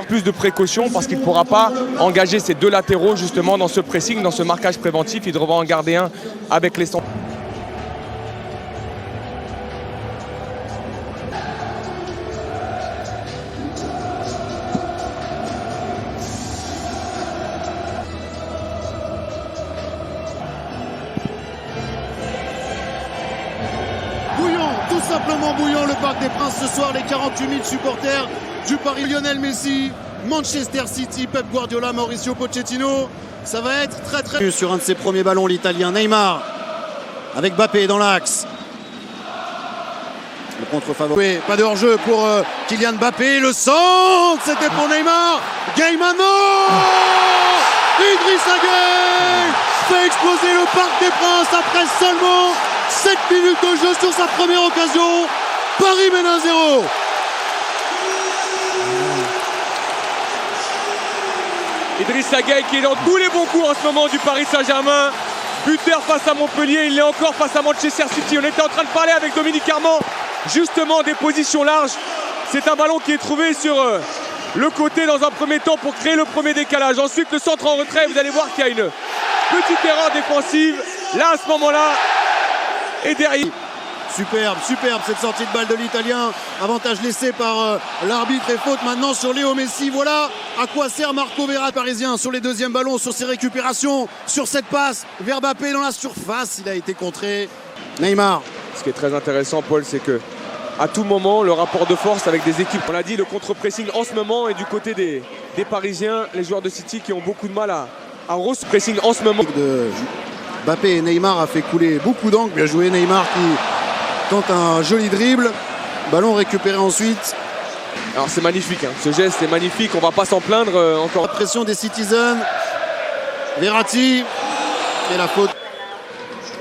Plus de précautions parce qu'il ne pourra pas engager ses deux latéraux justement dans ce pressing, dans ce marquage préventif. Il devra en garder un avec les centres. Bouillon, tout simplement bouillon le Parc des Princes ce soir, les 48 000 supporters du Paris. Lionel Messi, Manchester City, Pep Guardiola, Mauricio Pochettino. Ça va être très sur un de ses premiers ballons, l'Italien Neymar avec Mbappé dans l'axe. Le contre-favori. Pas de hors-jeu pour Kylian Mbappé. Le centre, c'était pour Neymar. Gaimano, Idrissa Gueye fait exploser le Parc des Princes après seulement 7 minutes de jeu sur sa première occasion. Paris mène 1-0. Idrissa Gueye qui est dans tous les bons coups en ce moment du Paris Saint-Germain. Buteur face à Montpellier, il est encore face à Manchester City. On était en train de parler avec Dominique Armand justement des positions larges. C'est un ballon qui est trouvé sur le côté dans un premier temps pour créer le premier décalage. Ensuite le centre en retrait, vous allez voir qu'il y a une petite erreur défensive. Là à ce moment-là, et derrière... Superbe cette sortie de balle de l'Italien. Avantage laissé par l'arbitre et faute maintenant sur Léo Messi. Voilà à quoi sert Marco Verratti parisien sur les deuxièmes ballons, sur ses récupérations, sur cette passe vers Mbappé dans la surface. Il a été contré. Neymar. Ce qui est très intéressant, Paul, c'est que à tout moment, le rapport de force avec des équipes, on l'a dit, le contre-pressing en ce moment est du côté des Parisiens, les joueurs de City qui ont beaucoup de mal à pressing en ce moment. Mbappé et Neymar a fait couler beaucoup d'angles. Bien joué Neymar qui tente un joli dribble, ballon récupéré ensuite. Alors c'est magnifique, hein. Ce geste est magnifique, on va pas s'en plaindre encore. La pression des Citizens, Verratti et la faute.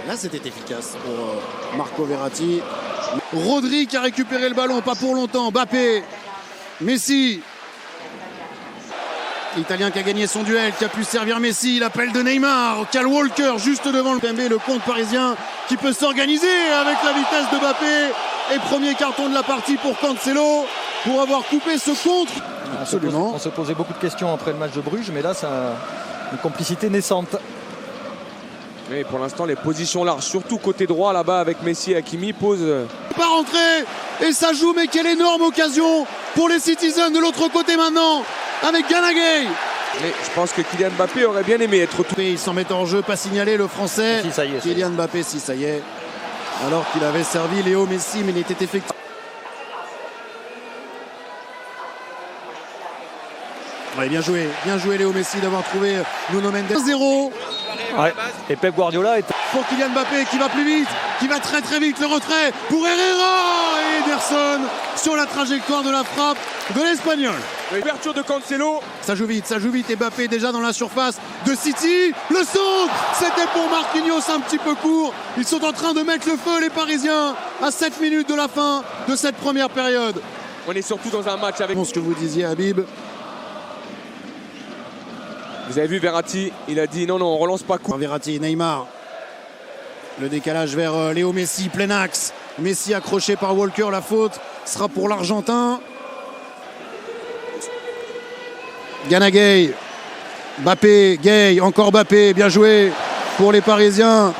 Là c'était efficace pour Marco Verratti. Rodri qui a récupéré le ballon, pas pour longtemps. Mbappé, Messi. L'Italien qui a gagné son duel, qui a pu servir Messi, l'appel de Neymar, Kyle Walker juste devant le compte parisien qui peut s'organiser avec la vitesse de Mbappé. Et premier carton de la partie pour Cancelo pour avoir coupé ce contre. Absolument. On se posait beaucoup de questions après le match de Bruges, mais là, c'est une complicité naissante. Mais pour l'instant, les positions larges, surtout côté droit là-bas avec Messi et Hakimi, posent... Pas rentré et ça joue, mais quelle énorme occasion pour les Citizens de l'autre côté maintenant avec Gana Gueye. Mais je pense que Kylian Mbappé aurait bien aimé être tout. Il s'en met en jeu, pas signalé le français. Si, ça y est, Kylian Mbappé, si ça y est. Alors qu'il avait servi Léo Messi, mais il était effectif. Ouais, bien joué Léo Messi d'avoir trouvé Nuno Mendes. 0. Ouais. Et Pep Guardiola est... Pour Kylian Mbappé qui va plus vite, qui va très vite, le retrait pour Herrera et Ederson sur la trajectoire de la frappe de l'Espagnol. L'ouverture de Cancelo. Ça joue vite et Mbappé déjà dans la surface de City. Le centre, c'était pour Marquinhos, un petit peu court. Ils sont en train de mettre le feu les Parisiens à 7 minutes de la fin de cette première période. On est surtout dans un match avec... Ce que vous disiez Habib. Vous avez vu Verratti, il a dit non, on relance pas coup. Verratti, Neymar. Le décalage vers Léo Messi, plein axe. Messi accroché par Walker, la faute sera pour l'Argentin. Gana Gueye. Mbappé, Gueye, encore Mbappé, bien joué pour les Parisiens.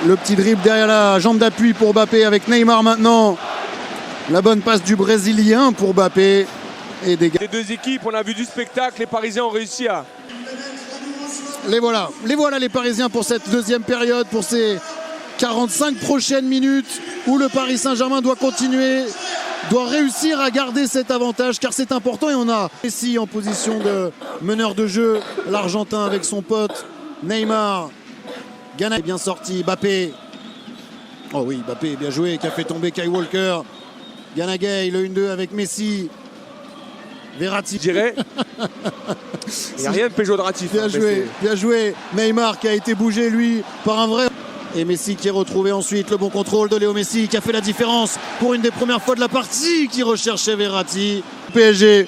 Le petit dribble derrière la jambe d'appui pour Mbappé avec Neymar maintenant. La bonne passe du Brésilien pour Mbappé. Et des... Les deux équipes, on a vu du spectacle, les Parisiens ont réussi à... Les voilà les Parisiens pour cette deuxième période, pour ces 45 prochaines minutes où le Paris Saint-Germain doit continuer, doit réussir à garder cet avantage car c'est important. Et on a Messi en position de meneur de jeu, l'Argentin avec son pote Neymar. Gana est bien sorti, Mbappé. Oh oui, Mbappé bien joué, qui a fait tomber Kyle Walker. Gana Gueye, le 1-2 avec Messi. Verratti. Je dirais. Il n'y a rien de péjoratif. Bien joué. Neymar qui a été bougé lui par un vrai... Et Messi qui est retrouvé ensuite. Le bon contrôle de Léo Messi qui a fait la différence pour une des premières fois de la partie qui recherchait Verratti. PSG.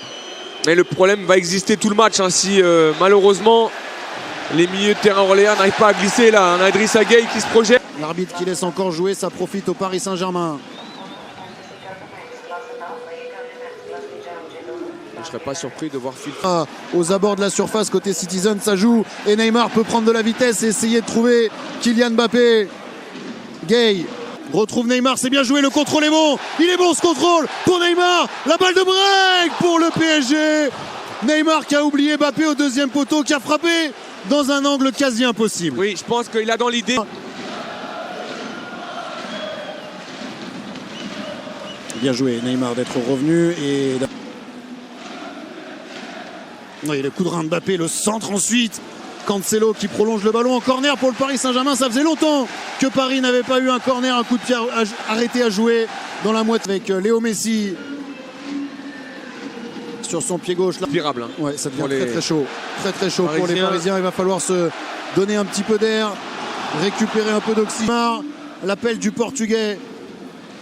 Mais le problème va exister tout le match hein, si malheureusement les milieux de terrain orléans n'arrivent pas à glisser là. On a Idrissa Gueye qui se projette. L'arbitre qui laisse encore jouer, ça profite au Paris Saint-Germain. serais pas surpris de voir Phil. Aux abords de la surface côté Citizen, ça joue et Neymar peut prendre de la vitesse et essayer de trouver Kylian Mbappé. Gay retrouve Neymar, c'est bien joué, le contrôle est bon, il est bon ce contrôle pour Neymar, la balle de break pour le PSG. Neymar qui a oublié Mbappé au deuxième poteau, qui a frappé dans un angle quasi impossible. Oui, je pense qu'il a dans l'idée. Bien joué Neymar d'être revenu et le coup de rein de Mbappé, le centre ensuite. Cancelo qui prolonge le ballon en corner pour le Paris Saint-Germain. Ça faisait longtemps que Paris n'avait pas eu un corner, un coup de pied arrêté à jouer dans la moitié avec Léo Messi sur son pied gauche. Virable. Hein. Ouais, ça devient très chaud. Très chaud pour les Parisiens. Il va falloir se donner un petit peu d'air, récupérer un peu d'oxygène. L'appel du Portugais.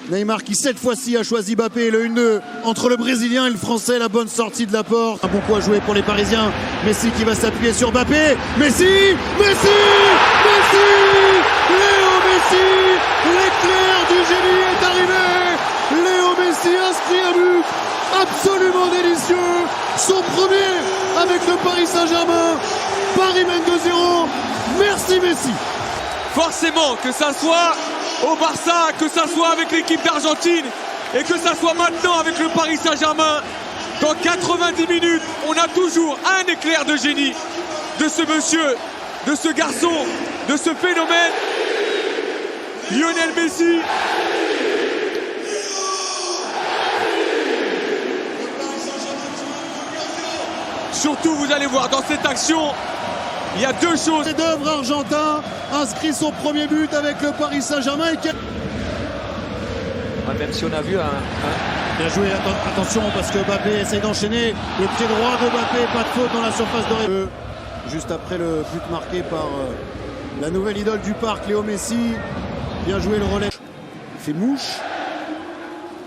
Neymar qui cette fois-ci a choisi Mbappé, le 1-2 entre le Brésilien et le Français, la bonne sortie de la porte. Un bon coup à jouer pour les Parisiens. Messi qui va s'appuyer sur Mbappé. Messi, Léo Messi, l'éclair du génie est arrivé. Léo Messi inscrit un but absolument délicieux. Son premier avec le Paris Saint-Germain. Paris mène 2-0. Merci Messi. Forcément, que ça soit au Barça, que ça soit avec l'équipe d'Argentine et que ça soit maintenant avec le Paris Saint-Germain, dans 90 minutes, on a toujours un éclair de génie de ce monsieur, de ce garçon, de ce phénomène, Lionel Messi. Surtout, vous allez voir, dans cette action, il y a deux choses. Chef-d'œuvre argentin inscrit son premier but avec le Paris Saint-Germain. Même si on a vu Bien joué, attention parce que Mbappé essaie d'enchaîner. Le pied droit de Mbappé, pas de faute dans la surface de réparation. Juste après le but marqué par la nouvelle idole du parc, Léo Messi. Bien joué le relais. Il fait mouche.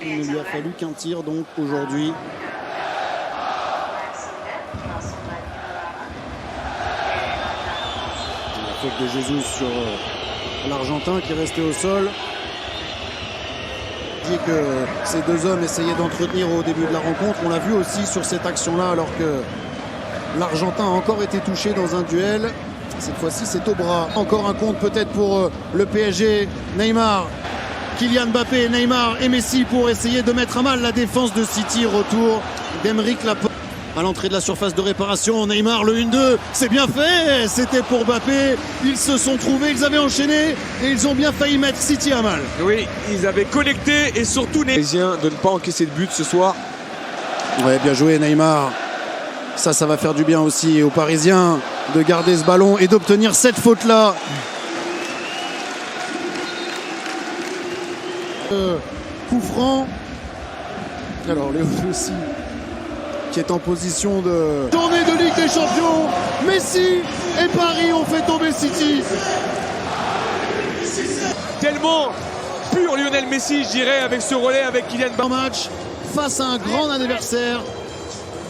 Il ne lui a fallu qu'un tir donc aujourd'hui. La faute de Jesus sur l'Argentin qui est resté au sol. Dit que ces deux hommes essayaient d'entretenir au début de la rencontre. On l'a vu aussi sur cette action-là alors que l'Argentin a encore été touché dans un duel. Cette fois-ci, c'est au bras. Encore un compte peut-être pour le PSG. Neymar, Kylian Mbappé, Neymar et Messi pour essayer de mettre à mal la défense de City. Retour d'Aymeric Laporte. À l'entrée de la surface de réparation, Neymar le 1-2, c'est bien fait, c'était pour Mbappé, ils se sont trouvés, ils avaient enchaîné et ils ont bien failli mettre City à mal. Oui, ils avaient connecté et surtout les Parisiens de ne pas encaisser de but ce soir. Ouais, bien joué Neymar, ça va faire du bien aussi aux Parisiens de garder ce ballon et d'obtenir cette faute-là. Coup franc, alors Léo aussi qui est en position de journée de Ligue des Champions. Messi et Paris ont fait tomber City. Tellement pur Lionel Messi, je dirais, avec ce relais avec Kylian Mbappé. Un match face à un grand adversaire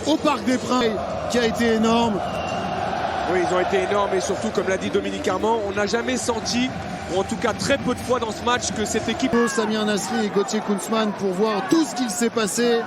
au Parc des Princes qui a été énorme. Oui, ils ont été énormes et surtout, comme l'a dit Dominique Armand, on n'a jamais senti, ou en tout cas très peu de fois dans ce match, que cette équipe... Samir Nasri et Gauthier Kountzmann pour voir tout ce qu'il s'est passé.